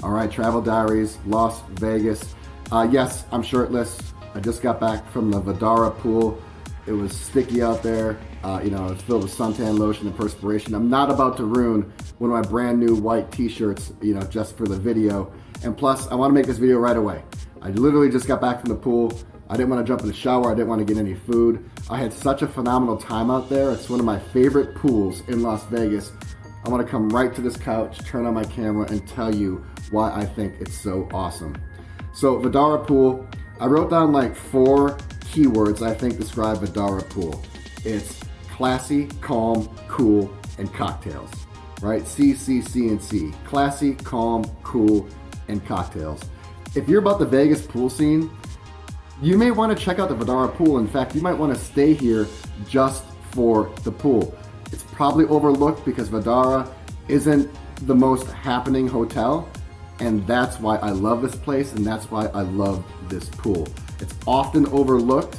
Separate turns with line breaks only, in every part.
All right, Travel Diaries, Las Vegas. Yes, I'm shirtless. I just got back from the Vdara pool. It was sticky out there. It was filled with suntan lotion and perspiration. I'm not about to ruin one of my brand new white t-shirts, just for the video. And plus, I want to make this video right away. I literally just got back from the pool. I didn't want to jump in the shower. I didn't want to get any food. I had such a phenomenal time out there. It's one of my favorite pools in Las Vegas. I want to come right to this couch, turn on my camera, and tell you why I think it's so awesome. So Vdara Pool, I wrote down like 4 keywords I think describe Vdara Pool. It's classy, calm, cool, and cocktails, right? C, C, C, and C. Classy, calm, cool, and cocktails. If you're about the Vegas pool scene, you may want to check out the Vdara Pool. In fact, you might want to stay here just for the pool. It's probably overlooked because Vdara isn't the most happening hotel, and that's why I love this place, and that's why I love this pool. It's often overlooked.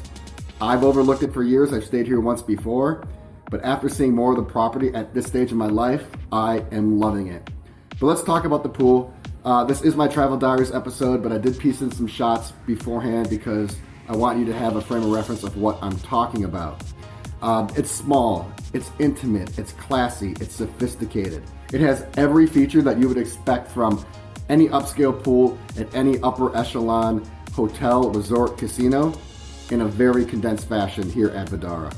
I've overlooked it for years. I've stayed here once before, but after seeing more of the property at this stage of my life, I am loving it. But let's talk about the pool. This is my Travel Diaries episode, but I did piece in some shots beforehand because I want you to have a frame of reference of what I'm talking about. It's small, it's intimate, it's classy, it's sophisticated. It has every feature that you would expect from any upscale pool at any upper echelon hotel, resort, casino in a very condensed fashion here at Vdara.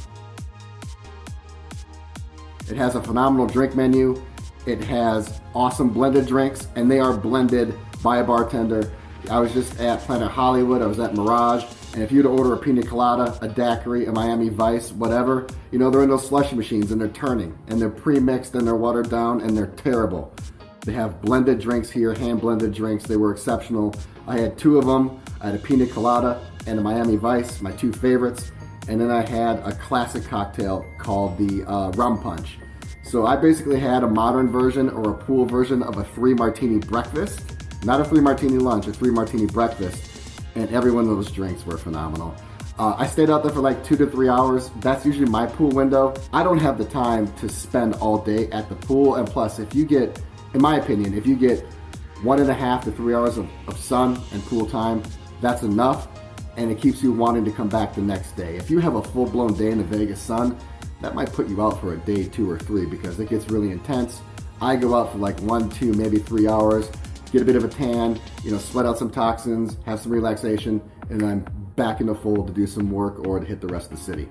It has a phenomenal drink menu. It has awesome blended drinks, and they are blended by a bartender. I was just at Planet Hollywood, I was at Mirage, and if you were to order a pina colada, a daiquiri, a Miami Vice, whatever, they're in those slushy machines and they're turning, and they're pre-mixed and they're watered down and they're terrible. They have blended drinks here, hand-blended drinks. They were exceptional. I had 2 of them. I had a pina colada and a Miami Vice, my 2 favorites, and then I had a classic cocktail called the rum punch. So I basically had a modern version or a pool version of a 3-martini breakfast. Not a 3-martini lunch, a 3-martini breakfast. And every one of those drinks were phenomenal. I stayed out there for like 2 to 3 hours. That's usually my pool window. I don't have the time to spend all day at the pool. And plus, if you get, in my opinion, if you get 1.5 to 3 hours of sun and pool time, that's enough. And it keeps you wanting to come back the next day. If you have a full-blown day in the Vegas sun, that might put you out for a day, 2 or 3, because it gets really intense. I go out for like 1, 2, maybe 3 hours, get a bit of a tan, sweat out some toxins, have some relaxation, and then I'm back in the fold to do some work or to hit the rest of the city.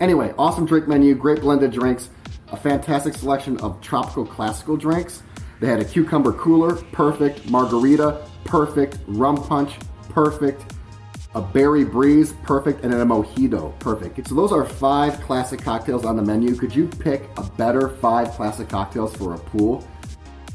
Anyway, awesome drink menu, great blended drinks, a fantastic selection of tropical classical drinks. They had a cucumber cooler, perfect, margarita, perfect, rum punch, perfect, a berry breeze, perfect, and then a mojito, perfect. So those are 5 classic cocktails on the menu. Could you pick a better 5 classic cocktails for a pool?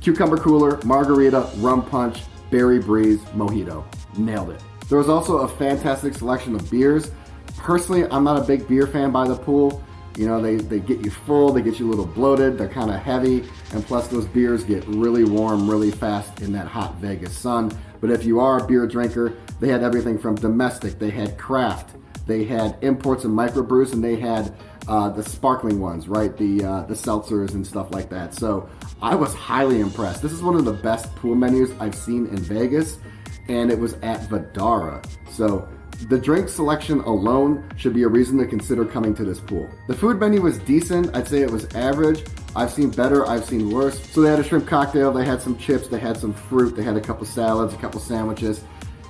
Cucumber cooler, margarita, rum punch, berry breeze, mojito. Nailed it. There was also a fantastic selection of beers. Personally, I'm not a big beer fan by the pool. They get you full, they get you a little bloated, they're kind of heavy, and plus those beers get really warm really fast in that hot Vegas sun. But if you are a beer drinker, they had everything from domestic, they had craft, they had imports and microbrews, and they had the sparkling ones, right? The seltzers and stuff like that. So I was highly impressed. This is one of the best pool menus I've seen in Vegas, and it was at Vdara. So the drink selection alone should be a reason to consider coming to this pool. The food menu was decent. I'd say it was average. I've seen better, I've seen worse. So they had a shrimp cocktail, they had some chips, they had some fruit, they had a couple salads, a couple sandwiches.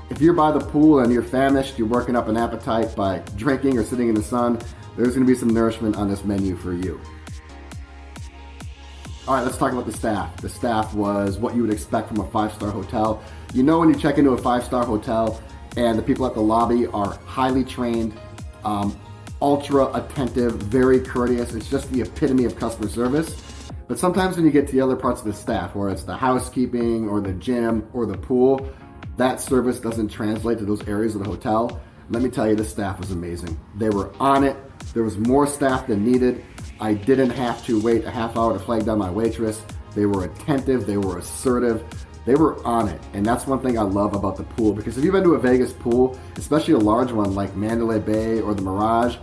If you're by the pool and you're famished, you're working up an appetite by drinking or sitting in the sun, there's gonna be some nourishment on this menu for you. All right, let's talk about the staff. The staff was what you would expect from a 5-star hotel. When you check into a 5-star hotel and the people at the lobby are highly trained, ultra attentive, very courteous. It's just the epitome of customer service. But sometimes when you get to the other parts of the staff, where it's the housekeeping or the gym or the pool, that service doesn't translate to those areas of the hotel. Let me tell you, the staff was amazing. They were on it. There was more staff than needed. I didn't have to wait a half hour to flag down my waitress. They were attentive, they were assertive, they were on it. And that's one thing I love about the pool, because if you've been to a Vegas pool, especially a large one like Mandalay Bay or the Mirage,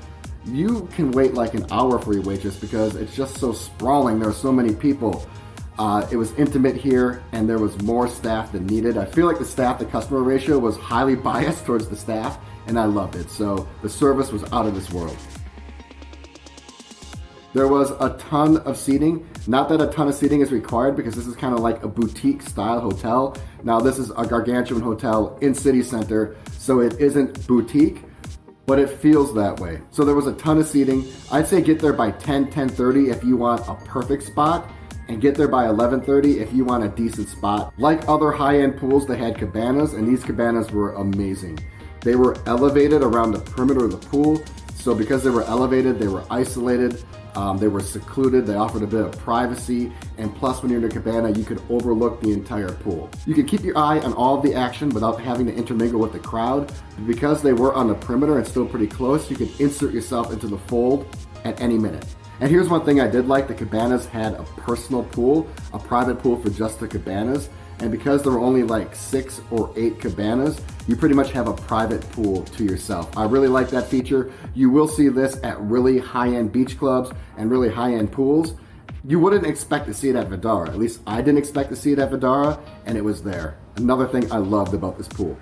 you can wait like an hour for your waitress because it's just so sprawling. There are so many people. It was intimate here, and there was more staff than needed. I feel like the staff to customer ratio was highly biased towards the staff, and I loved it. So the service was out of this world. There was a ton of seating. Not that a ton of seating is required, because this is kind of like a boutique style hotel. Now this is a gargantuan hotel in city center, so it isn't boutique, but it feels that way. So there was a ton of seating. I'd say get there by 10:30 if you want a perfect spot, and get there by 11:30 if you want a decent spot. Like other high-end pools, they had cabanas, and these cabanas were amazing. They were elevated around the perimeter of the pool, so because they were elevated, they were isolated, they were secluded, they offered a bit of privacy, and plus when you're in a cabana, you could overlook the entire pool. You could keep your eye on all of the action without having to intermingle with the crowd. Because they were on the perimeter and still pretty close, you could insert yourself into the fold at any minute. And here's one thing I did like: the cabanas had a personal pool, a private pool for just the cabanas. And because there were only like 6 or 8 cabanas, you pretty much have a private pool to yourself. I really like that feature. You will see this at really high-end beach clubs and really high-end pools. You wouldn't expect to see it at Vdara. At least I didn't expect to see it at Vdara, and it was there. Another thing I loved about this pool.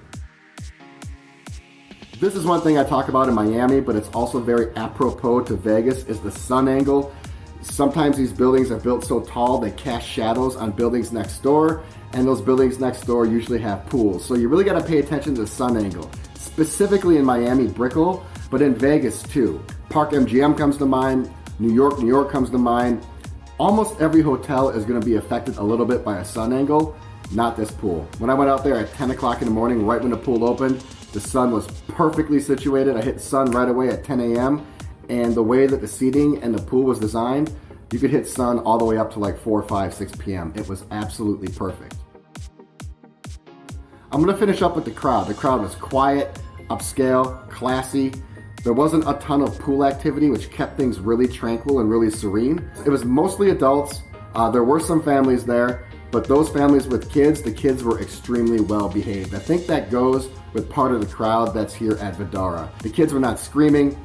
This is one thing I talk about in Miami, but it's also very apropos to Vegas, is the sun angle. Sometimes these buildings are built so tall they cast shadows on buildings next door, and those buildings next door usually have pools. So you really got to pay attention to the sun angle, specifically in Miami Brickell, but in Vegas too. Park MGM comes to mind, New York comes to mind. Almost every hotel is going to be affected a little bit by a sun angle. Not this pool. When I went out there at 10 o'clock in the morning, right when the pool opened, the sun was perfectly situated. I hit sun right away at 10 a.m. And the way that the seating and the pool was designed, you could hit sun all the way up to like 4, 5, 6 p.m. It was absolutely perfect. I'm gonna finish up with the crowd. The crowd was quiet, upscale, classy. There wasn't a ton of pool activity, which kept things really tranquil and really serene. It was mostly adults. There were some families there, but those families with kids, the kids were extremely well behaved. I think that goes with part of the crowd that's here at Vdara. The kids were not screaming.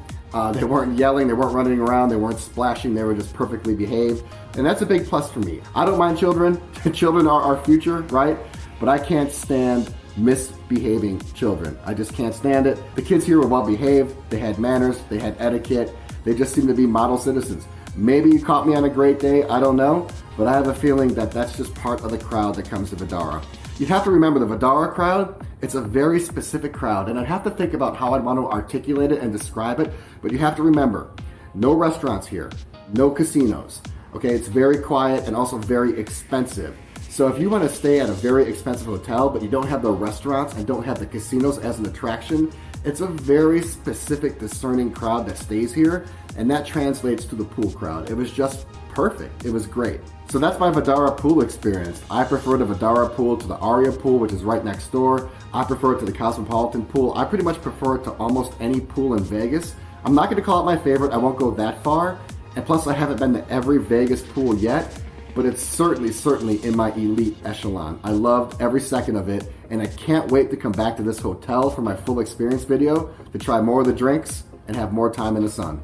They weren't yelling, they weren't running around, they weren't splashing, they were just perfectly behaved. And that's a big plus for me. I don't mind children. Children are our future, right? But I can't stand misbehaving children. I just can't stand it. The kids here were well behaved, they had manners, they had etiquette, they just seemed to be model citizens. Maybe you caught me on a great day, I don't know, but I have a feeling that that's just part of the crowd that comes to Vdara. You have to remember the Vdara crowd, it's a very specific crowd, and I'd have to think about how I'd want to articulate it and describe it, but you have to remember, no restaurants here, no casinos, okay? It's very quiet and also very expensive. So if you want to stay at a very expensive hotel, but you don't have the restaurants and don't have the casinos as an attraction, it's a very specific, discerning crowd that stays here, and that translates to the pool crowd. It was just perfect. It was great. So that's my Vdara pool experience. I prefer the Vdara pool to the ARIA pool, which is right next door. I prefer it to the Cosmopolitan pool. I pretty much prefer it to almost any pool in Vegas. I'm not going to call it my favorite. I won't go that far. And plus, I haven't been to every Vegas pool yet, but it's certainly in my elite echelon. I loved every second of it, and I can't wait to come back to this hotel for my full experience video to try more of the drinks and have more time in the sun.